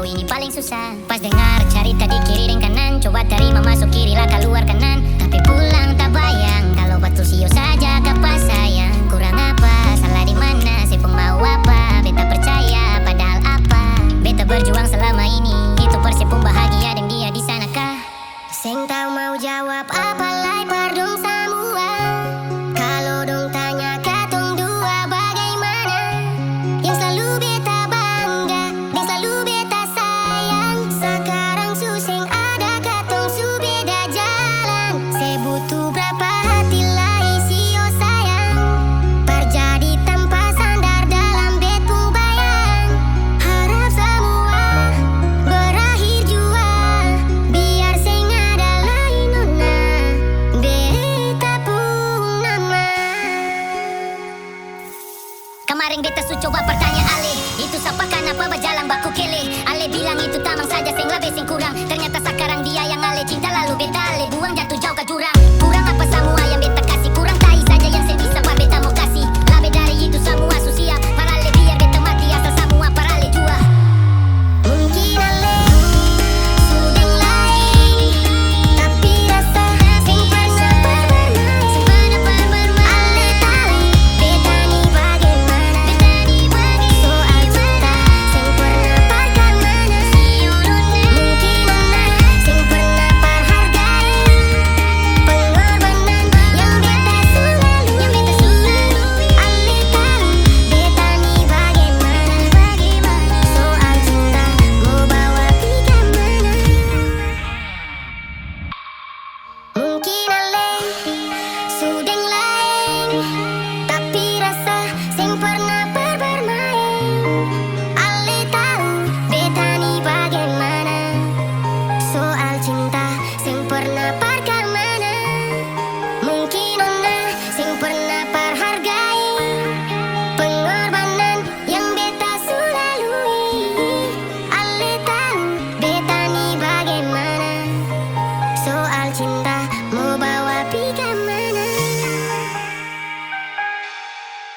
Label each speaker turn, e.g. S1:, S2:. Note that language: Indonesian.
S1: ini paling susah. Pas dengar cerita di kiri dan kanan, coba terima masuk kiri lah keluar kanan. Tapi pulang tak bayang, kalau batu sio saja kapas sayang. Kurang apa, salah di mana, si pun mau apa. Beta percaya, padahal apa. Beta berjuang selama ini, itu Persib pun bahagia dan dia di sana kah. Seng tahu mau jawab apa lai pardong semua. Kalau dong tanya katong dua bagaimana, yang selalu beta bangga dan selalu beta sayang. Sekarang suseng ada katong su beda jalan. Se butuh berapa hati lai sio sayang, terjadi tanpa sandar dalam betku bayang. Harap semua berakhir jua, biar seng ada lai nona beta pun nama. Kemarin beta su coba bertanya Ale, itu siapa kenapa berjalan baku kele. Ale bilang itu tamang saja seng lebih seng kurang. Ternyata sekarang dia yang Ale cinta, lalu beta Ale buang jatuh jauh ke jurang. Kurang apa semua yang beta kasih, kurang tai saja yang seng bisa apa beta mau kasih. Lebih dari itu semua su siap parale biar beta mati asal semua parale jua. Mungkin Ale sudah lain, tapi rasa seng pernah bermain. Ale tahu beta ni bagaimana, soal cinta seng pernah parkar mana. Mungkin nona seng pernah parhargai pengorbanan yang beta su lalui. Ale tahu beta ni bagaimana, soal cinta mau bawa tiga mana. Mungkin Ale sudah lain, tapi rasa seng pernah bermain. Ale tahu beta ni bagaimana, soal cinta seng pernah parkar mana. Mungkin nona seng pernah parhargai pengorbanan yang beta su lalui. Ale tahu beta ni bagaimana, soal cinta mau bawa